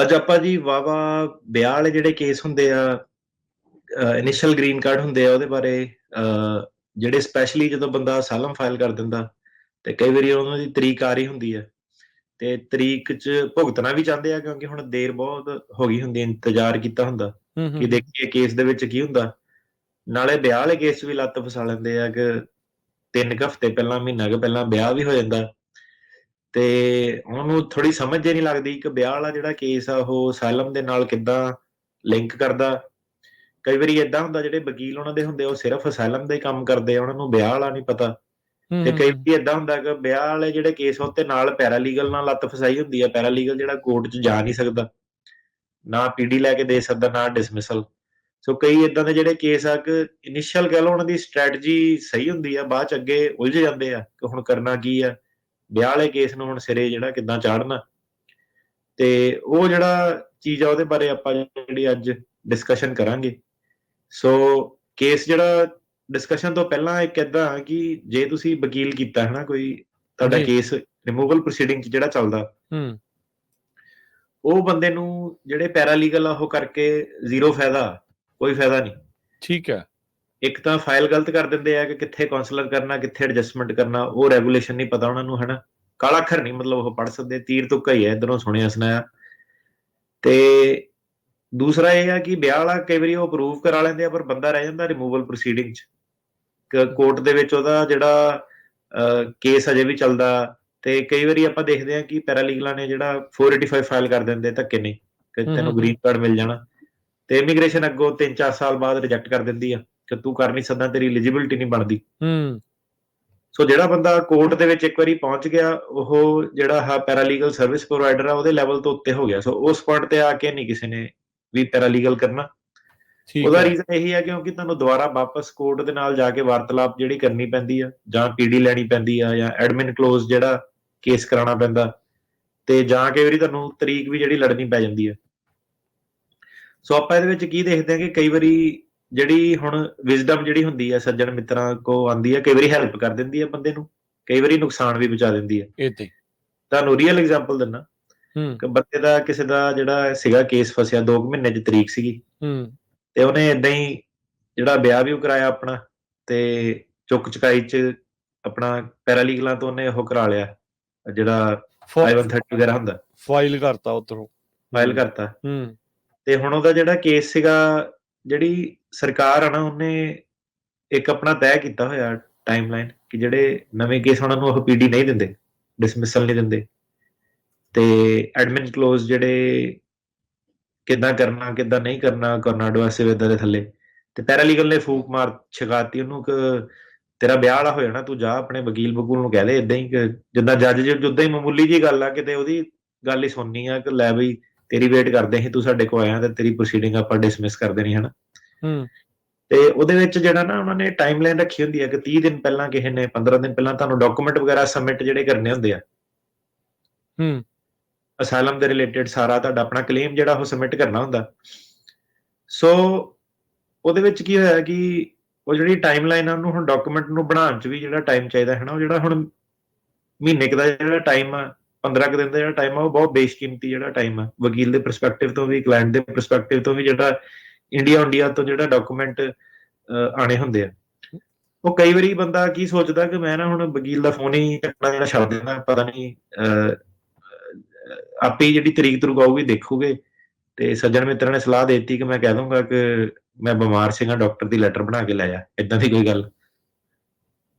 ਅੱਜ ਆਪਾਂ ਜੀ ਵਾਹਵਾ ਵਿਆਹ ਵਾਲੇ ਜਿਹੜੇ ਕੇਸ ਹੁੰਦੇ ਆ, ਇਨੀਸ਼ੀਅਲ ਗ੍ਰੀਨ ਕਾਰਡ ਹੁੰਦੇ ਆ ਉਹਦੇ ਬਾਰੇ, ਜਿਹੜੇ ਸਪੈਸ਼ਲੀ ਜਦੋਂ ਬੰਦਾ ਅਸਾਲਮ ਫਾਈਲ ਕਰ ਦਿੰਦਾ ਤੇ ਕਈ ਵਾਰੀ ਉਹਨਾਂ ਦੀ ਤਰੀਕ ਆ ਰਹੀ ਹੁੰਦੀ ਹੈ ਤੇ ਤਰੀਕ 'ਚ ਭੁਗਤਣਾ ਵੀ ਚਾਹੁੰਦੇ ਆ ਕਿਉਂਕਿ ਹੁਣ ਦੇਰ ਬਹੁਤ ਹੋ ਗਈ ਹੁੰਦੀ, ਇੰਤਜ਼ਾਰ ਕੀਤਾ ਹੁੰਦਾ ਕਿ ਦੇਖੀਏ ਕੇਸ ਦੇ ਵਿੱਚ ਕੀ ਹੁੰਦਾ। ਨਾਲੇ ਵਿਆਹ ਵਾਲੇ ਕੇਸ 'ਚ ਵੀ ਲੱਤ ਫਸਾ ਲੈਂਦੇ ਆ ਕਿ 3 ਕੁ ਹਫ਼ਤੇ ਪਹਿਲਾਂ, ਮਹੀਨਾ ਕੁ ਪਹਿਲਾਂ ਵਿਆਹ ਵੀ ਹੋ ਜਾਂਦਾ ਤੇ ਉਹਨੂੰ ਥੋੜੀ ਸਮਝ ਜੇ ਨਹੀਂ ਲੱਗਦੀ ਕਿ ਵਿਆਹ ਵਾਲਾ ਜਿਹੜਾ ਕੇਸ ਆ ਉਹ ਅਸਾਲਮ ਦੇ ਨਾਲ ਕਿੱਦਾਂ ਲਿੰਕ ਕਰਦਾ। ਕਈ ਵਾਰੀ ਏਦਾਂ ਹੁੰਦਾ ਜਿਹੜੇ ਵਕੀਲ ਉਹਨਾਂ ਦੇ ਹੁੰਦੇ ਉਹ ਸਿਰਫ ਅਸਾਲਮ ਦਾ ਹੀ ਕੰਮ ਕਰਦੇ ਆ, ਉਹਨਾਂ ਨੂੰ ਵਿਆਹ ਵਾਲਾ ਨਹੀਂ ਪਤਾ। ਤੇ ਕਈ ਵਾਰੀ ਏਦਾਂ ਹੁੰਦਾ ਕਿ ਵਿਆਹ ਵਾਲੇ ਜਿਹੜੇ ਕੇਸ ਉੱਤੇ ਨਾਲ ਪੈਰਾਲੀਗਲ ਨਾਲ ਲੱਤ ਫਸਾਈ ਹੁੰਦੀ ਆ। ਪੈਰਾਲੀਗਲ ਜਿਹੜਾ ਕੋਰਟ 'ਚ ਜਾ ਨਹੀਂ ਸਕਦਾ, ਨਾ ਪੀਡੀ ਲੈ ਕੇ ਦੇ ਸਕਦਾ, ਨਾ ਡਿਸਮਿਸਲ। ਸੋ ਕਈ ਏਦਾਂ ਦੇ ਜਿਹੜੇ ਕੇਸ ਆ ਕਿ ਇਨੀਸ਼ੀਅਲ ਕਹਿ ਲਓ ਉਹਨਾਂ ਦੀ ਸਟ੍ਰੈਟਜੀ ਸਹੀ ਹੁੰਦੀ ਆ, ਬਾਅਦ ਚ ਅੱਗੇ ਉਲਝ ਜਾਂਦੇ ਆ ਕਿ ਹੁਣ ਕਰਨਾ ਕੀ ਆ, ਵਿਆਹ ਵਾਲੇ ਕੇਸ ਨੂੰ ਹੁਣ ਸਿਰੇ ਜਿਹੜਾ ਕਿੱਦਾਂ ਚਾੜਨਾ। ਤੇ ਉਹ ਜਿਹੜਾ ਚੀਜ਼ ਆ ਉਹਦੇ ਬਾਰੇ ਆਪਾਂ ਜਿਹੜੀ ਅੱਜ ਡਿਸਕਸ਼ਨ ਕਰਾਂਗੇ। ਸੋ ਕੇਸ ਜਿਹੜਾ ਡਿਸਕਸ਼ਨ ਤੋਂ ਪਹਿਲਾਂ ਇੱਕ ਏਦਾਂ ਕਿ ਜੇ ਤੁਸੀਂ ਵਕੀਲ ਕੀਤਾ ਹੈ ਨਾ, ਕੋਈ ਤੁਹਾਡਾ ਕੇਸ ਰਿਮੂਵਲ ਪ੍ਰੋਸੀਡਿੰਗ 'ਚ ਜਿਹੜਾ ਚੱਲਦਾ, ਉਹ ਬੰਦੇ ਨੂੰ ਜਿਹੜੇ ਪੈਰਾਲੀਗਲ ਆ ਉਹ ਕਰਕੇ ਜ਼ੀਰੋ ਫਾਇਦਾ, ਕੋਈ ਫਾਇਦਾ ਨਹੀਂ। ਠੀਕ ਹੈ। ਇੱਕ ਤਾਂ ਫਾਈਲ ਗਲਤ ਕਰ ਦਿੰਦੇ ਆ ਕਿ ਕਿੱਥੇ ਕਾਉਂਸਲਰ ਕਰਨਾ, ਕਿੱਥੇ ਐਡਜਸਟਮੈਂਟ ਕਰਨਾ, ਉਹ ਰੈਗੂਲੇਸ਼ਨ ਨਹੀਂ ਪਤਾ ਉਹਨਾਂ ਨੂੰ, ਹਨਾ। ਕਾਲਾ ਅੱਖਰ ਨਹੀਂ ਮਤਲਬ ਉਹ ਪੜ੍ਹ ਸਕਦੇ, ਤੀਰ ਤੁੱਕਾ ਹੀ ਹੈ, ਇਧਰੋਂ ਸੁਣਿਆ ਸੁਣਾਇਆ। ਤੇ ਦੂਸਰਾ ਇਹ ਆ ਕਿ ਵਿਆਹ ਵਾਲਾ ਕਈ ਵਾਰੀ ਉਹ ਅਪਰੂਵ ਕਰਾ ਲੈਂਦੇ ਆ ਪਰ ਬੰਦਾ ਰਹਿ ਜਾਂਦਾ ਰਿਮੂਵਲ ਪ੍ਰੋਸੀਡਿੰਗ 'ਚ, ਕੋਰਟ ਦੇ ਵਿੱਚ ਉਹਦਾ ਜਿਹੜਾ ਕੇਸ ਅਜੇ ਵੀ ਚੱਲਦਾ। ਤੇ ਕਈ ਵਾਰੀ ਆਪਾਂ ਦੇਖਦੇ ਹਾਂ ਕਿ ਪੈਰਾਲੀਗਲਾਂ ਨੇ ਜਿਹੜਾ 485 ਫਾਈਲ ਕਰ ਦਿੰਦੇ ਧੱਕੇ ਨਹੀਂ ਕਿ ਤੈਨੂੰ ਗ੍ਰੀਨ ਕਾਰਡ ਮਿਲ ਜਾਣਾ, ਤੇ ਇਮੀਗ੍ਰੇਸ਼ਨ ਅੱਗੋਂ 3-4 ਸਾਲ ਬਾਅਦ ਰਿਜੈਕਟ ਕਰ ਦਿੰਦੀ ਆ ਕਿ ਤੂੰ ਕਰ ਨਹੀਂ ਸਕਦਾ, ਤੇਰੀ ਐਲੀਜੀਬਿਲਟੀ ਨਹੀਂ ਬਣਦੀ। ਸੋ ਜਿਹੜਾ ਬੰਦਾ ਕੋਰਟ ਦੇ ਵਿੱਚ ਇੱਕ ਵਾਰੀ ਪਹੁੰਚ ਗਿਆ, ਉਹ ਜਿਹੜਾ ਪੈਰਾਲੀਗਲ ਸਰਵਿਸ ਪ੍ਰੋਵਾਈਡਰ ਆ ਉਹਦੇ ਲੈਵਲ ਤੋਂ ਉੱਤੇ ਹੋ ਗਿਆ। ਸੋ ਉਸ ਪੁਆਇੰਟ ਤੇ ਆ ਕੇ ਨਹੀਂ ਕਿਸੇ ਨੇ ਵੀ ਪੈਰਾਲੀਗਲ ਕਰਨਾ। ਉਹਦਾ ਰੀਜ਼ਨ ਇਹੀ ਹੈ ਕਿਉਂਕਿ ਤੁਹਾਨੂੰ ਦੁਬਾਰਾ ਵਾਪਸ ਕੋਰਟ ਦੇ ਨਾਲ ਜਾ ਕੇ ਵਾਰਤਾਲਾਪ ਜਿਹੜੀ ਕਰਨੀ ਪੈਂਦੀ ਆ, ਜਾਂ ਪੀਡੀ ਲੈਣੀ ਪੈਂਦੀ ਆ, ਜਾਂ ਐਡਮਿਨ ਕਲੋਜ਼ ਜਿਹੜਾ ਕੇਸ ਕਰਾਉਣਾ ਪੈਂਦਾ, ਤੇ ਜਾਂ ਕਈ ਵਾਰੀ ਤੁਹਾਨੂੰ ਤਰੀਕ ਵੀ ਜਿਹੜੀ ਲੜਨੀ ਪੈ ਜਾਂਦੀ ਹੈ। ਸੋ ਆਪਾਂ ਇਹਦੇ ਵਿੱਚ ਕੀ ਦੇਖਦੇ ਹਾਂ ਕਿ ਕਈ ਵਾਰੀ ਜਿਹੜੀ ਹੁਣ ਵਿਜ਼ਡਮ ਜਿਹੜੀ ਹੁੰਦੀ ਹੈ ਸੱਜਣ ਮਿੱਤਰਾਂ ਕੋ ਆਉਂਦੀ ਹੈ, ਕਈ ਵਾਰੀ ਹੈਲਪ ਕਰ ਦਿੰਦੀ ਹੈ ਬੰਦੇ ਨੂੰ, ਕਈ ਵਾਰੀ ਨੁਕਸਾਨ ਵੀ ਪਹੁੰਚਾ ਦਿੰਦੀ ਹੈ। ਤੁਹਾਨੂੰ ਰੀਅਲ ਐਗਜ਼ਾਮਪਲ ਦਿੰਦਾ ਕਿ ਬੰਦੇ ਦਾ ਕਿਸੇ ਦਾ ਜਿਹੜਾ ਸੀਗਾ ਕੇਸ ਫਸਿਆ, 2 ਮਹੀਨੇ 'ਚ ਤਰੀਕ ਸੀਗੀ, ਤੇ ਉਹਨੇ ਏਦਾਂ ਹੀ ਜਿਹੜਾ ਵਿਆਹ ਵੀ ਕਰਾਇਆ ਆਪਣਾ, ਤੇ ਚੁੱਕ ਚੁਕਾਈ 'ਚ ਆਪਣਾ ਪੈਰਾਲੀਗਲਾਂ ਤੋਂ ਉਹਨੇ ਉਹ ਕਰਾ ਲਿਆ ਜਿਹੜਾ I-130 ਵਗੈਰਾ ਹੁੰਦਾ, ਫਾਈਲ ਕਰਤਾ ਉੱਧਰੋਂ, ਫਾਈਲ ਕਰਤਾ। ਤੇ ਹੁਣ ਉਹਦਾ ਜਿਹੜਾ ਕੇਸ ਸੀਗਾ, ਜਿਹੜੀ ਸਰਕਾਰ ਆ ਨਾ, ਉਹਨੇ ਇੱਕ ਆਪਣਾ ਤੈਅ ਕੀਤਾ ਹੋਇਆ ਟਾਈਮਲਾਈਨ ਕਿ ਜਿਹੜੇ ਨਵੇਂ ਕੇਸ ਉਹਨਾਂ ਨੂੰ ਉਹ ਪੀਡੀ ਨਹੀਂ ਦਿੰਦੇ, ਡਿਸਮਿਸਲ ਨਹੀਂ ਦਿੰਦੇ, ਤੇ ਐਡਮਿਨ ਕਲੋਜ਼ ਜਿਹੜੇ ਕਿੱਦਾਂ ਕਰਨਾ ਕਿੱਦਾਂ ਨਹੀਂ ਕਰਨਾ, ਕੋਰਨਾਡੋ ਐਸੇਵੇਦਾ ਦੇ ਥੱਲੇ। ਤੇ ਪੈਰਾਲੀਗਲ ਨੇ ਫੂਕ ਮਾਰ ਛਕਾਤੀ ਉਹਨੂੰ ਕਿ ਤੇਰਾ ਵਿਆਹ ਵਾਲਾ ਹੋ ਜਾਣਾ, ਤੂੰ ਜਾ ਆਪਣੇ ਵਕੀਲ ਵਕੂਲ ਨੂੰ ਕਹਿ ਦੇ, ਏਦਾਂ ਹੀ ਜਿੱਦਾਂ ਜੱਜ ਜਿੱਦਾਂ ਹੀ ਮਾਮੂਲੀ ਜੀ ਗੱਲ ਆ, ਕਿਤੇ ਉਹਦੀ ਗੱਲ ਹੀ ਸੁਣਨੀ ਆ ਕਿ ਲੈ ਬਈ ਤੇਰੀ ਵੇਟ ਕਰਦੇ ਸੀ, ਤੂੰ ਸਾਡੇ ਕੋਲ ਆਇਆ ਤੇ ਤੇਰੀ ਪ੍ਰੋਸੀਡਿੰਗ ਆਪਾਂ ਡਿਸਮਿਸ ਕਰ ਦੇਣੀ, ਹਨਾ। ਤੇ ਉਹਦੇ ਵਿੱਚ ਜਿਹੜਾ ਨਾ ਉਹਨਾਂ ਨੇ ਟਾਈਮਲਾਈਨ ਰੱਖੀ ਹੁੰਦੀ ਹੈ ਕਿ 30 ਦਿਨ ਪਹਿਲਾਂ, ਕਿਸੇ ਨੇ 15 ਦਿਨ ਪਹਿਲਾਂ ਤੁਹਾਨੂੰ ਡਾਕੂਮੈਂਟ ਵਗੈਰਾ ਸਬਮਿਟ ਜਿਹੜੇ ਕਰਨੇ ਹੁੰਦੇ ਆ, ਅਸਾਈਲਮ ਦੇ ਰਿਲੇਟਡ ਸਾਰਾ ਤੁਹਾਡਾ ਆਪਣਾ ਕਲੇਮ ਜਿਹੜਾ ਉਹ ਸਬਮਿਟ ਕਰਨਾ ਹੁੰਦਾ। ਸੋ ਉਹਦੇ ਵਿੱਚ ਕੀ ਹੋਇਆ ਕਿ ਉਹ ਜਿਹੜੀ ਟਾਈਮਲਾਈਨ ਆ ਉਹਨੂੰ ਹੁਣ ਡਾਕੂਮੈਂਟ ਨੂੰ ਬਣਾਉਣ 'ਚ ਵੀ ਜਿਹੜਾ ਟਾਈਮ ਚਾਹੀਦਾ ਹੈ ਨਾ, ਉਹ ਜਿਹੜਾ ਹੁਣ ਮਹੀਨੇ ਕੁ ਦਾ ਜਿਹੜਾ ਟਾਈਮ ਆ, 15 ਕੁ ਦਿਨ ਦਾ ਜਿਹੜਾ ਟਾਈਮ ਆ, ਉਹ ਬਹੁਤ ਬੇਸ਼ਕੀਮਤੀ ਜਿਹੜਾ ਟਾਈਮ ਆ ਵਕੀਲ ਦੇ ਪਰਸਪੈਕਟਿਵ ਤੋਂ ਵੀ, ਕਲਾਇੰਟ ਦੇ ਪਰਸਪੈਕਟਿਵ ਤੋਂ ਵੀ। ਜਿਹੜਾ ਇੰਡੀਆ ਤੋਂ ਜਿਹੜਾ ਡਾਕੂਮੈਂਟ ਆਣੇ ਹੁੰਦੇ ਆ, ਉਹ ਕਈ ਵਾਰੀ ਬੰਦਾ ਕੀ ਸੋਚਦਾ ਕਿ ਮੈਂ ਨਾ ਹੁਣ ਵਕੀਲ ਦਾ ਫੋਨ ਹੀ ਚੱਕਣਾ ਜਿਹੜਾ ਛੱਡ ਦਿੰਦਾ, ਪਤਾ ਨਹੀਂ ਆਪੇ ਜਿਹੜੀ ਤਰੀਕ ਤੁਰਕ ਆਊਗੀ ਦੇਖੂਗੇ। ਤੇ ਸੱਜਣ ਮਿੱਤਰਾਂ ਨੇ ਸਲਾਹ ਦੇ ਦਿੱਤੀ ਕਿ ਮੈਂ ਕਹਿ ਦੂੰਗਾ ਕਿ ਮੈਂ ਬਿਮਾਰ ਸੀਗਾ, ਡਾਕਟਰ ਦੀ ਲੈਟਰ ਬਣਾ ਕੇ ਲੈ ਜਾ, ਏਦਾਂ ਦੀ ਕੋਈ ਗੱਲ।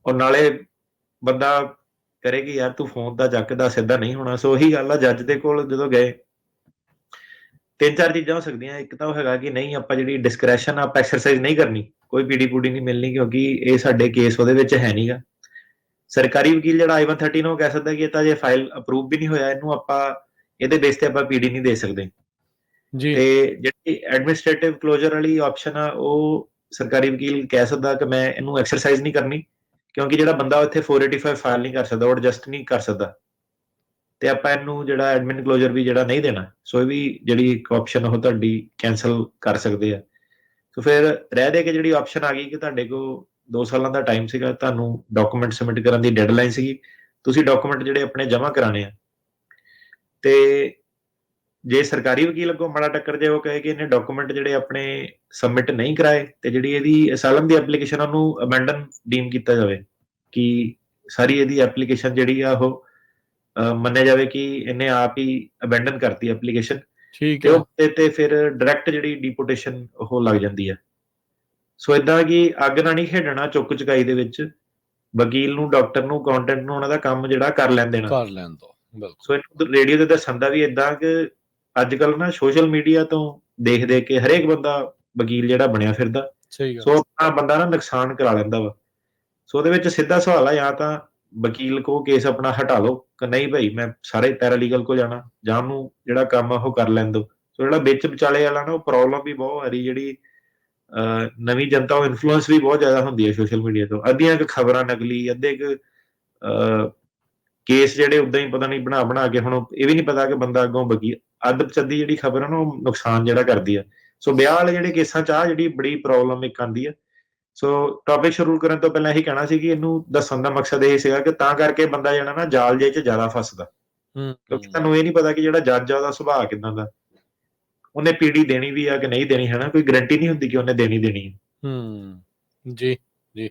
ਔਰ ਨਾਲੇ ਬੰਦਾ ਕਰੇ ਕਿ ਯਾਰ ਤੂੰ ਫੋਨ ਤਾਂ ਚੱਕਦਾ, ਸਿੱਧਾ ਨਹੀਂ ਹੋਣਾ। ਸੋ ਉਹੀ ਗੱਲ ਆ, ਜੱਜ ਦੇ ਕੋਲ ਜਦੋਂ ਗਏ, 3-4 ਚੀਜ਼ਾਂ ਹੋ ਸਕਦੀਆਂ। ਇੱਕ ਤਾਂ ਉਹ ਹੈਗਾ ਕਿ ਨਹੀਂ, ਆਪਾਂ ਜਿਹੜੀ ਡਿਸਕ੍ਰੈਸ਼ਨ ਆਪਾਂ ਐਕਸਰਸਾਈਜ਼ ਨਹੀਂ ਕਰਨੀ, ਕੋਈ ਪੀਡੀ ਪੂਡੀ ਨਹੀਂ ਮਿਲਣੀ ਕਿਉਂਕਿ ਇਹ ਸਾਡੇ ਕੇਸ ਉਹਦੇ ਵਿੱਚ ਹੈ ਨਹੀਂਗਾ। ਸਰਕਾਰੀ ਵਕੀਲ ਜਿਹੜਾ I-130 ਨੂੰ ਕਹਿ ਸਕਦਾ ਕਿ ਇਹ ਤਾਂ ਜੇ ਫਾਈਲ ਅਪਰੂਵ ਵੀ ਨਹੀਂ ਹੋਇਆ, ਇਹਨੂੰ ਆਪਾਂ ਇਹਦੇ ਬੇਸ ਤੇ ਆਪਾਂ ਪੀਡੀ ਨਹੀਂ ਦੇ ਸਕਦੇ। ਤੇ ਜਿਹੜੀ ਐਡਮਿਨਿਸਟ੍ਰੇਟਿਵ ਕਲੋਜ਼ਰ ਵਾਲੀ ਆਪਸ਼ਨ ਆ, ਉਹ ਸਰਕਾਰੀ ਵਕੀਲ ਕਹਿ ਸਕਦਾ ਕਿ ਮੈਂ ਇਹਨੂੰ ਐਕਸਰਸਾਈਜ਼ ਨਹੀਂ ਕਰਨੀ ਕਿਉਂਕਿ ਜਿਹੜਾ ਬੰਦਾ ਉੱਥੇ 485 ਫਾਈਲ ਨਹੀਂ ਕਰ ਸਕਦਾ, ਉਹ ਐਡਜਸਟ ਨਹੀਂ ਕਰ ਸਕਦਾ, ਤੇ ਆਪਾਂ ਇਹਨੂੰ ਜਿਹੜਾ ਐਡਮਿਨ ਕਲੋਜ਼ਰ ਵੀ ਜਿਹੜਾ ਨਹੀਂ ਦੇਣਾ। ਸੋ ਇਹ ਵੀ ਜਿਹੜੀ ਇੱਕ ਆਪਸ਼ਨ ਉਹ ਤੁਹਾਡੀ ਕੈਂਸਲ ਕਰ ਸਕਦੇ ਆ। ਸੋ ਫਿਰ ਰਹਿ ਦੇ ਕੇ ਜਿਹੜੀ ਆਪਸ਼ਨ ਆ ਗਈ ਕਿ ਤੁਹਾਡੇ ਕੋਲ 2 ਸਾਲਾਂ ਦਾ ਟਾਈਮ ਸੀਗਾ, ਤੁਹਾਨੂੰ ਡਾਕੂਮੈਂਟ ਸਬਮਿਟ ਕਰਨ ਦੀ ਡੈਡਲਾਈਨ ਸੀਗੀ, ਤੁਸੀਂ ਡਾਕੂਮੈਂਟ ਜਿਹੜੇ ਆਪਣੇ ਜਮ੍ਹਾਂ ਕਰਾਣੇ ਆ। ਤੇ ਜੇ ਸਰਕਾਰੀ ਵਕੀਲ ਅੱਗੋਂ ਮਾੜਾ ਟੱਕਰ ਜਾਏ, ਉਹ ਕਹੇ ਕਿ ਇਹਨੇ ਡਾਕੂਮੈਂਟ ਜਿਹੜੇ ਆਪਣੇ ਸਬਮਿਟ ਨਹੀਂ ਕਰਾਏ, ਤੇ ਜਿਹੜੀ ਇਹਦੀ ਅਸਾਲਮ ਦੀ ਐਪਲੀਕੇਸ਼ਨ ਉਹਨੂੰ ਅਬੈਂਡਨ ਡੀਮ ਕੀਤਾ ਜਾਵੇ, ਕਿ ਸਾਰੀ ਇਹਦੀ ਐਪਲੀਕੇਸ਼ਨ ਜਿਹੜੀ ਆ ਉਹ ਮੰਨਿਆ ਜਾਵੇ ਕਿ ਇਹਨੇ ਆਪ ਹੀ ਅਬੈਂਡਨ ਕਰਤੀ ਐਪਲੀਕੇਸ਼ਨ, ਠੀਕ ਤੇ ਹੈ। ਉਹ ਤੇ ਫਿਰ ਡਾਇਰੈਕਟ ਜਿਹੜੀ ਡਿਪੋਰਟੇਸ਼ਨ ਉਹ ਲੱਗ ਜਾਂਦੀ ਹੈ। ਸੋ ਇਦਾਂ ਕਿ ਅੱਗ ਨਾਲ ਨਹੀਂ ਖੇਡਣਾ ਚੁੱਕ ਚੁਕਾਈ ਦੇ ਵਿੱਚ, ਵਕੀਲ ਨੂੰ, ਡਾਕਟਰ ਨੂੰ, ਅਕਾਊਂਟੈਂਟ ਨੂੰ ਉਹਨਾਂ ਦਾ ਕੰਮ ਜਿਹੜਾ ਕਰ ਲੈਣ ਦੇਣਾ। ਕਰ ਲੈਣ ਦੋ, ਬਿਲਕੁਲ। ਸੋ ਇਹਨੂੰ ਰੇਡੀਓ ਤੇ ਦੱਸਣ ਦਾ ਵੀ ਇਦਾਂ ਕਿ ਅੱਜ ਕੱਲ ਨਾ ਸੋਸ਼ਲ ਮੀਡੀਆ ਤੋਂ ਦੇਖ ਦੇਖ ਕੇ ਹਰੇਕ ਬੰਦਾ ਵਕੀਲ ਜਿਹੜਾ ਬਣਿਆ ਫਿਰਦਾ, ਸਹੀ ਗੱਲ। ਸੋ ਆਪਣਾ ਬੰਦਾ ਨਾ ਨੁਕਸਾਨ ਕਰਾ ਲੈਂਦਾ ਵਾ। ਸੋ ਉਹਦੇ ਵਿੱਚ ਸਿੱਧਾ ਸਵਾਲ ਆ, ਜਾਂ ਤਾਂ ਵਕੀਲ ਕੋ ਕੇਸ ਆਪਣਾ ਹਟਾ ਲਓ ਕਿ ਨਹੀਂ ਭਾਈ ਮੈਂ ਸਾਰੇ ਪੈਰਾਲੀਗਲ ਕੋ ਜਾਣਾ, ਜਾਂ ਉਹਨੂੰ ਜਿਹੜਾ ਕੰਮ ਆ ਉਹ ਕਰ ਲੈਣ ਦਿਓ। ਸੋ ਜਿਹੜਾ ਵਿੱਚ ਵਿਚਾਲੇ ਵਾਲਾ ਨਾ, ਉਹ ਪ੍ਰੋਬਲਮ ਵੀ ਬਹੁਤ ਆ ਰਹੀ, ਜਿਹੜੀ ਨਵੀਂ ਜਨਤਾ ਉਹ ਇਨਫਲੂਐਂਸ ਵੀ ਬਹੁਤ ਜ਼ਿਆਦਾ ਹੁੰਦੀ ਹੈ ਸੋਸ਼ਲ ਮੀਡੀਆ ਤੋਂ। ਅੱਧੀਆਂ ਕੁ ਖਬਰਾਂ ਨਕਲੀ, ਅੱਧੇ ਕੁ ਕੇਸ ਜਿਹੜੇ ਉਦਾਂ ਹੀ ਪਤਾ ਨਹੀਂ ਬਣਾ ਬਣਾ ਕੇ, ਹੁਣ ਇਹ ਵੀ ਨਹੀਂ ਪਤਾ ਕਿ ਬੰਦਾ ਅੱਗੋਂ ਵਕੀਲ, ਅੱਧ ਪਚੱਦੀ ਜਿਹੜੀ ਖਬਰ ਹੈ ਨਾ ਉਹ ਨੁਕਸਾਨ ਜਿਹੜਾ ਕਰਦੀ ਆ। ਸੋ ਵਿਆਹ ਵਾਲੇ ਜਿਹੜੇ ਕੇਸਾਂ 'ਚ ਆ ਜਿਹੜੀ ਬੜੀ ਪ੍ਰੋਬਲਮ ਇੱਕ ਆਉਂਦੀ ਹੈ। ਸੋ ਟੌਪਿਕ ਸ਼ੁਰੂ ਕਰਨ ਤੋਂ ਪਹਿਲਾਂ ਇਹੀ ਕਹਿਣਾ ਸੀ ਕਿ ਇਹਨੂੰ ਦੱਸਣ ਦਾ ਮਕਸਦ ਇਹ ਸੀਗਾ ਕਿ ਤਾਂ ਕਰਕੇ ਬੰਦਾ ਜਿਹੜਾ ਨਾ ਜਾਲ ਜੇ 'ਚ ਜ਼ਿਆਦਾ ਫਸਦਾ, ਕਿਉਂਕਿ ਤੁਹਾਨੂੰ ਇਹ ਨਹੀਂ ਪਤਾ ਕਿ ਜਿਹੜਾ ਜੱਜ ਆ ਉਹਦਾ ਸੁਭਾਅ ਕਿੱਦਾਂ ਦਾ, ਉਹਨੇ ਪੀਡੀ ਦੇਣੀ ਵੀ ਆ ਕਿ ਨਹੀਂ ਦੇਣੀ, ਹਨਾ, ਕੋਈ ਗਰੰਟੀ ਨਹੀਂ ਹੁੰਦੀ ਕਿ ਉਹਨੇ ਦੇਣੀ ਹੈ। ਜੀ ਜੀ।